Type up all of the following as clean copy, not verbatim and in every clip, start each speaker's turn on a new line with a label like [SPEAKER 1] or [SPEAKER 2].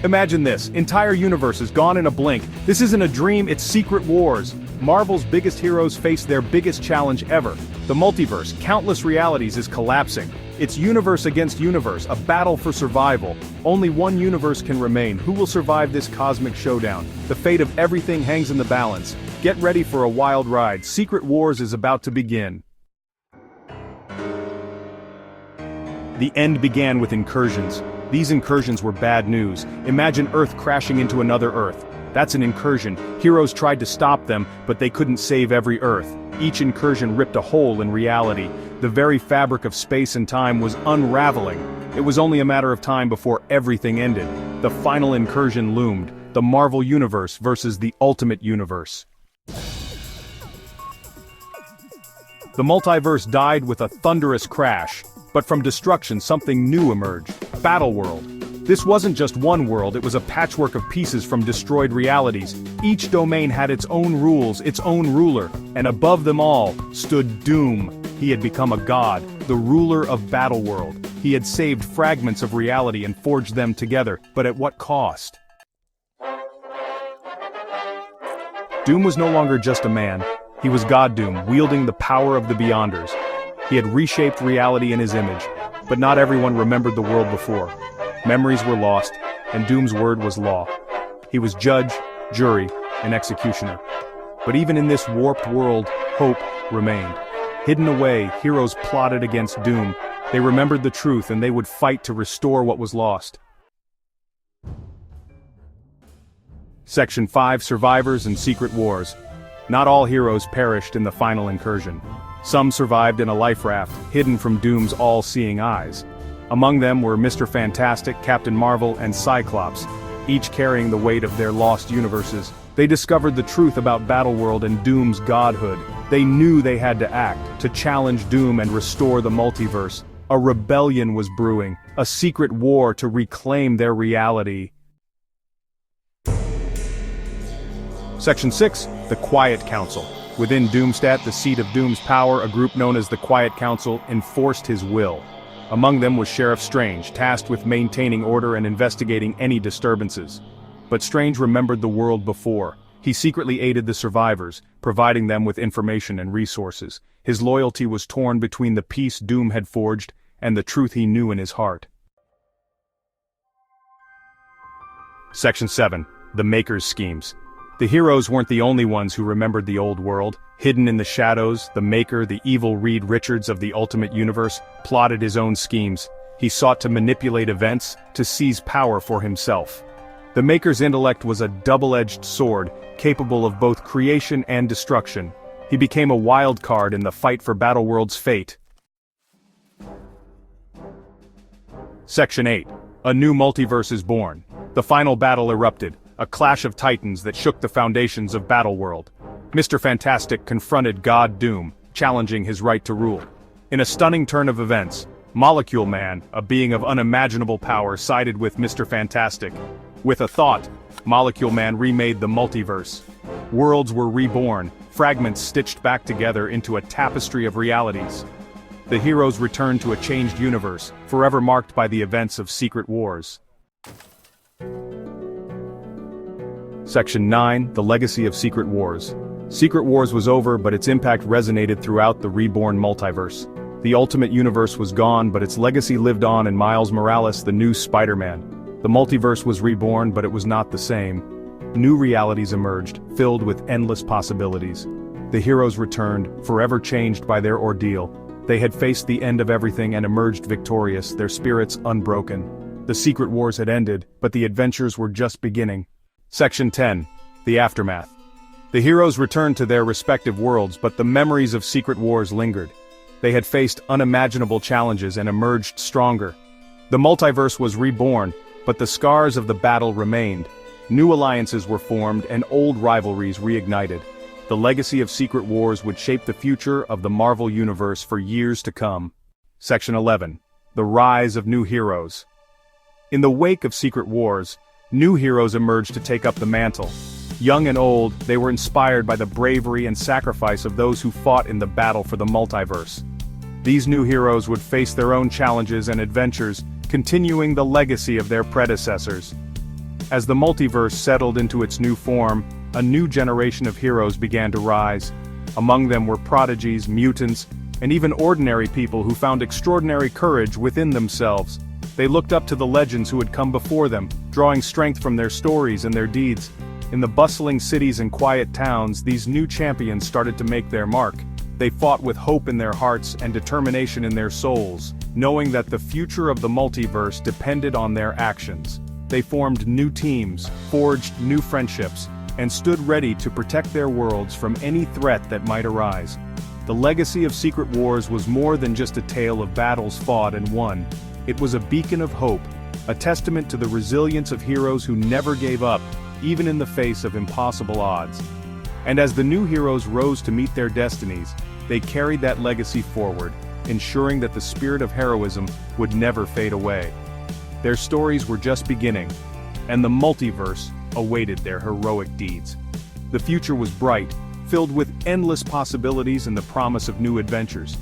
[SPEAKER 1] Imagine this, entire universe is gone in a blink. This isn't a dream, it's Secret Wars. Marvel's biggest heroes face their biggest challenge ever. The multiverse, countless realities, is collapsing. It's universe against universe, a battle for survival. Only one universe can remain. Who will survive this cosmic showdown? The fate of everything hangs in the balance. Get ready for a wild ride. Secret Wars is about to begin. The end began with incursions. These incursions were bad news. Imagine Earth crashing into another Earth. That's an incursion. Heroes tried to stop them, but they couldn't save every Earth. Each incursion ripped a hole in reality. The very fabric of space and time was unraveling. It was only a matter of time before everything ended. The final incursion loomed. The Marvel Universe versus the Ultimate Universe. The multiverse died with a thunderous crash. But from destruction something new emerged. Battleworld. This wasn't just one world, it was a patchwork of pieces from destroyed realities. Each domain had its own rules, its own ruler, and above them all stood Doom. He had become a god, the ruler of Battleworld. He had saved fragments of reality and forged them together, but at what cost? Doom was no longer just a man. He was God Doom, wielding the power of the Beyonders. He had reshaped reality in his image, but not everyone remembered the world before. Memories were lost, and Doom's word was law. He was judge, jury, and executioner. But even in this warped world, hope remained. Hidden away, heroes plotted against Doom. They remembered the truth and they would fight to restore what was lost. Section 5: Survivors and Secret Wars. Not all heroes perished in the final incursion. Some survived in a life raft, hidden from Doom's all-seeing eyes. Among them were Mr. Fantastic, Captain Marvel, and Cyclops, each carrying the weight of their lost universes. They discovered the truth about Battleworld and Doom's godhood. They knew they had to act, to challenge Doom and restore the multiverse. A rebellion was brewing, a secret war to reclaim their reality. Section 6: The Quiet Council. Within Doomstat, the seat of Doom's power, a group known as the Quiet Council enforced his will. Among them was Sheriff Strange, tasked with maintaining order and investigating any disturbances. But Strange remembered the world before. He secretly aided the survivors, providing them with information and resources. His loyalty was torn between the peace Doom had forged and the truth he knew in his heart. Section 7: The Maker's Schemes. The heroes weren't the only ones who remembered the old world. Hidden in the shadows, the Maker, the evil Reed Richards of the Ultimate Universe, plotted his own schemes. He sought to manipulate events, to seize power for himself. The Maker's intellect was a double-edged sword, capable of both creation and destruction. He became a wild card in the fight for Battleworld's fate. Section 8: A new multiverse is born. The final battle erupted. A clash of titans that shook the foundations of Battleworld. Mr. Fantastic confronted God Doom, challenging his right to rule. In a stunning turn of events, Molecule Man, a being of unimaginable power, sided with Mr. Fantastic. With a thought, Molecule Man remade the multiverse. Worlds were reborn, fragments stitched back together into a tapestry of realities. The heroes returned to a changed universe, forever marked by the events of Secret Wars. Section 9: The Legacy of Secret Wars. Secret Wars was over, but its impact resonated throughout the reborn multiverse. The Ultimate Universe was gone, but its legacy lived on in Miles Morales, the new Spider-Man. The multiverse was reborn, but it was not the same. New realities emerged, filled with endless possibilities. The heroes returned, forever changed by their ordeal. They had faced the end of everything and emerged victorious, their spirits unbroken. The Secret Wars had ended, but the adventures were just beginning. Section 10: The Aftermath. The heroes returned to their respective worlds, but the memories of Secret Wars lingered. They had faced unimaginable challenges and emerged stronger. The multiverse was reborn, but the scars of the battle remained. New alliances were formed and old rivalries reignited. The legacy of Secret Wars would shape the future of the Marvel Universe for years to come. Section 11: The Rise of New Heroes. In the wake of Secret Wars, new heroes emerged to take up the mantle. Young and old, they were inspired by the bravery and sacrifice of those who fought in the battle for the multiverse. These new heroes would face their own challenges and adventures, continuing the legacy of their predecessors. As the multiverse settled into its new form, a new generation of heroes began to rise. Among them were prodigies, mutants, and even ordinary people who found extraordinary courage within themselves. They looked up to the legends who had come before them, drawing strength from their stories and their deeds. In the bustling cities and quiet towns, these new champions started to make their mark. They fought with hope in their hearts and determination in their souls, knowing that the future of the multiverse depended on their actions. They formed new teams, forged new friendships, and stood ready to protect their worlds from any threat that might arise. The legacy of Secret Wars was more than just a tale of battles fought and won. It was a beacon of hope, a testament to the resilience of heroes who never gave up, even in the face of impossible odds. And as the new heroes rose to meet their destinies, they carried that legacy forward, ensuring that the spirit of heroism would never fade away. Their stories were just beginning, and the multiverse awaited their heroic deeds. The future was bright, filled with endless possibilities and the promise of new adventures.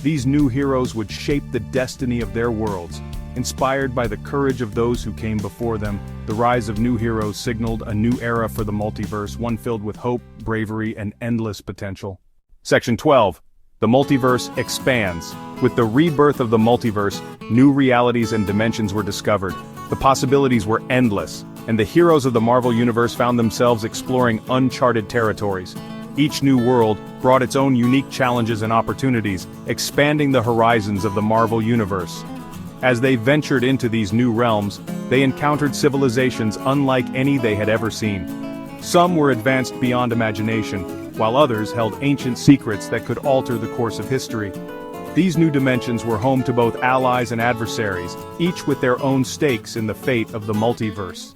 [SPEAKER 1] These new heroes would shape the destiny of their worlds. Inspired by the courage of those who came before them, the rise of new heroes signaled a new era for the multiverse, one filled with hope, bravery, and endless potential. Section 12. The multiverse expands. With the rebirth of the multiverse, new realities and dimensions were discovered. The possibilities were endless, and the heroes of the Marvel Universe found themselves exploring uncharted territories. Each new world brought its own unique challenges and opportunities, expanding the horizons of the Marvel Universe. As they ventured into these new realms, they encountered civilizations unlike any they had ever seen. Some were advanced beyond imagination, while others held ancient secrets that could alter the course of history. These new dimensions were home to both allies and adversaries, each with their own stakes in the fate of the multiverse.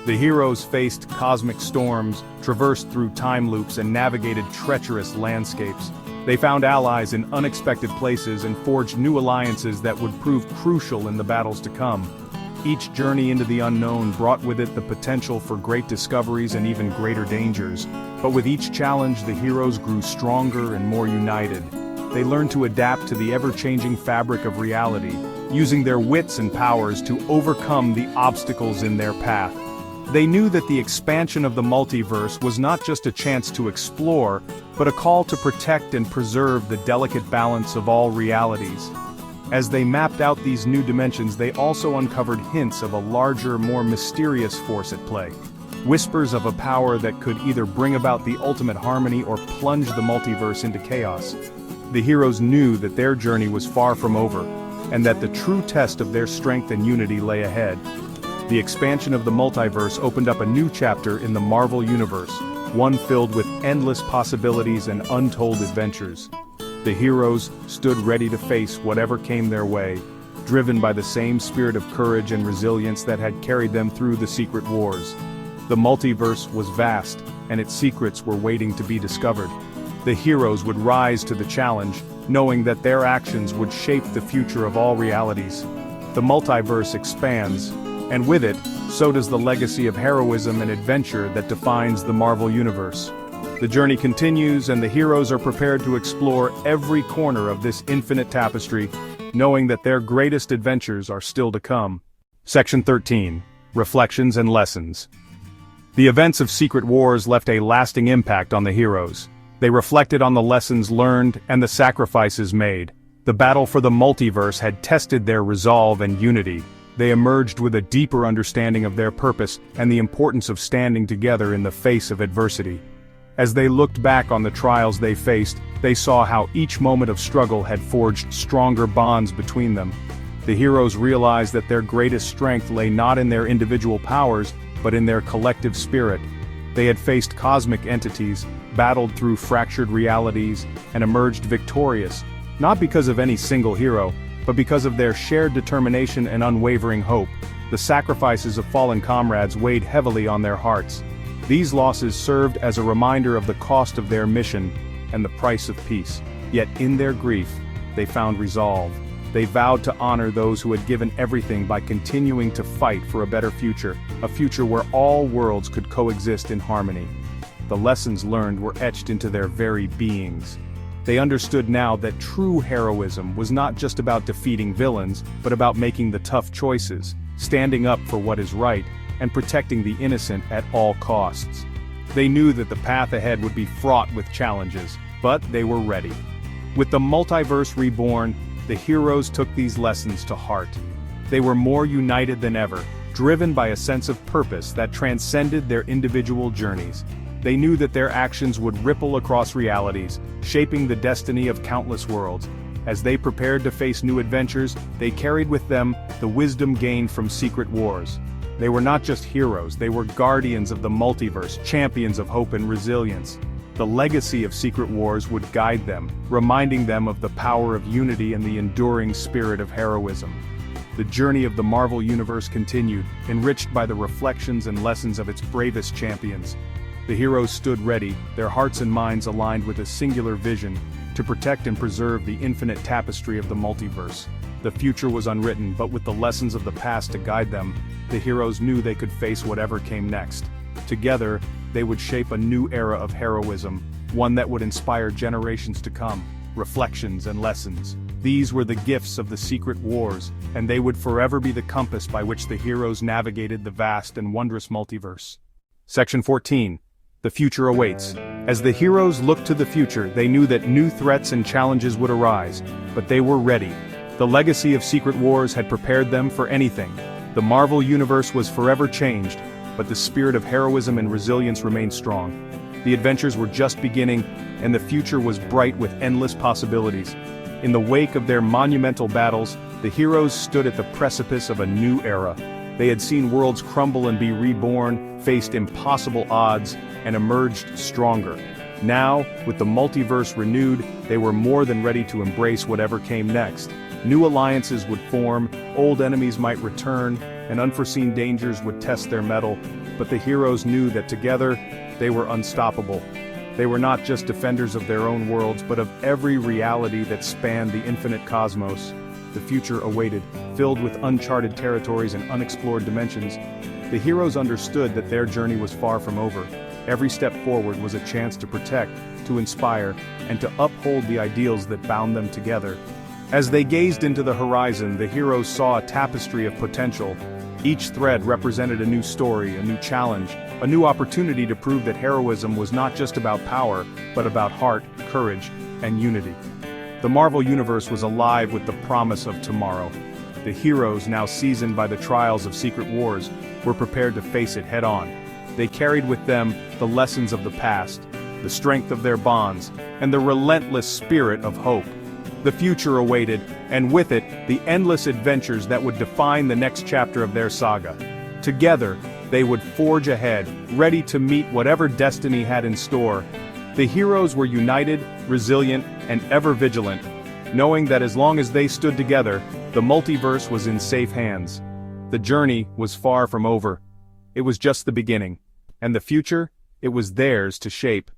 [SPEAKER 1] The heroes faced cosmic storms, traversed through time loops, and navigated treacherous landscapes. They found allies in unexpected places and forged new alliances that would prove crucial in the battles to come. Each journey into the unknown brought with it the potential for great discoveries and even greater dangers. But with each challenge, the heroes grew stronger and more united. They learned to adapt to the ever-changing fabric of reality, using their wits and powers to overcome the obstacles in their path. They knew that the expansion of the multiverse was not just a chance to explore, but a call to protect and preserve the delicate balance of all realities. As they mapped out these new dimensions, they also uncovered hints of a larger, more mysterious force at play. Whispers of a power that could either bring about the ultimate harmony or plunge the multiverse into chaos. The heroes knew that their journey was far from over, and that the true test of their strength and unity lay ahead. The expansion of the multiverse opened up a new chapter in the Marvel Universe, one filled with endless possibilities and untold adventures. The heroes stood ready to face whatever came their way, driven by the same spirit of courage and resilience that had carried them through the Secret Wars. The multiverse was vast, and its secrets were waiting to be discovered. The heroes would rise to the challenge, knowing that their actions would shape the future of all realities. The multiverse expands, and with it, so does the legacy of heroism and adventure that defines the Marvel Universe. The journey continues, and the heroes are prepared to explore every corner of this infinite tapestry, knowing that their greatest adventures are still to come. Section 13. Reflections and Lessons. The events of Secret Wars left a lasting impact on the heroes. They reflected on the lessons learned and the sacrifices made. The battle for the multiverse had tested their resolve and unity. They emerged with a deeper understanding of their purpose and the importance of standing together in the face of adversity. As they looked back on the trials they faced, they saw how each moment of struggle had forged stronger bonds between them. The heroes realized that their greatest strength lay not in their individual powers, but in their collective spirit. They had faced cosmic entities, battled through fractured realities, and emerged victorious, not because of any single hero, but because of their shared determination and unwavering hope. The sacrifices of fallen comrades weighed heavily on their hearts. These losses served as a reminder of the cost of their mission and the price of peace. Yet in their grief, they found resolve. They vowed to honor those who had given everything by continuing to fight for a better future, a future where all worlds could coexist in harmony. The lessons learned were etched into their very beings. They understood now that true heroism was not just about defeating villains, but about making the tough choices, standing up for what is right, and protecting the innocent at all costs. They knew that the path ahead would be fraught with challenges, but they were ready. With the multiverse reborn, the heroes took these lessons to heart. They were more united than ever, driven by a sense of purpose that transcended their individual journeys. They knew that their actions would ripple across realities, shaping the destiny of countless worlds. As they prepared to face new adventures, they carried with them the wisdom gained from Secret Wars. They were not just heroes, they were guardians of the multiverse, champions of hope and resilience. The legacy of Secret Wars would guide them, reminding them of the power of unity and the enduring spirit of heroism. The journey of the Marvel Universe continued, enriched by the reflections and lessons of its bravest champions. The heroes stood ready, their hearts and minds aligned with a singular vision, to protect and preserve the infinite tapestry of the multiverse. The future was unwritten, but with the lessons of the past to guide them, the heroes knew they could face whatever came next. Together, they would shape a new era of heroism, one that would inspire generations to come. Reflections and lessons. These were the gifts of the Secret Wars, and they would forever be the compass by which the heroes navigated the vast and wondrous multiverse. Section 14. The future awaits. As the heroes looked to the future, they knew that new threats and challenges would arise, but they were ready. The legacy of Secret Wars had prepared them for anything. The Marvel Universe was forever changed, but the spirit of heroism and resilience remained strong. The adventures were just beginning, and the future was bright with endless possibilities. In the wake of their monumental battles, the heroes stood at the precipice of a new era. They had seen worlds crumble and be reborn, faced impossible odds, and emerged stronger. Now, with the multiverse renewed, they were more than ready to embrace whatever came next. New alliances would form, old enemies might return, and unforeseen dangers would test their mettle, but the heroes knew that together, they were unstoppable. They were not just defenders of their own worlds, but of every reality that spanned the infinite cosmos. The future awaited, filled with uncharted territories and unexplored dimensions. The heroes understood that their journey was far from over. Every step forward was a chance to protect, to inspire, and to uphold the ideals that bound them together. As they gazed into the horizon, the heroes saw a tapestry of potential. Each thread represented a new story, a new challenge, a new opportunity to prove that heroism was not just about power, but about heart, courage, and unity. The Marvel Universe was alive with the promise of tomorrow. The heroes, now seasoned by the trials of Secret Wars, were prepared to face it head-on. They carried with them the lessons of the past, the strength of their bonds, and the relentless spirit of hope. The future awaited, and with it, the endless adventures that would define the next chapter of their saga. Together, they would forge ahead, ready to meet whatever destiny had in store. The heroes were united, resilient, and ever vigilant, knowing that as long as they stood together, the multiverse was in safe hands. The journey was far from over. It was just the beginning. And the future, it was theirs to shape.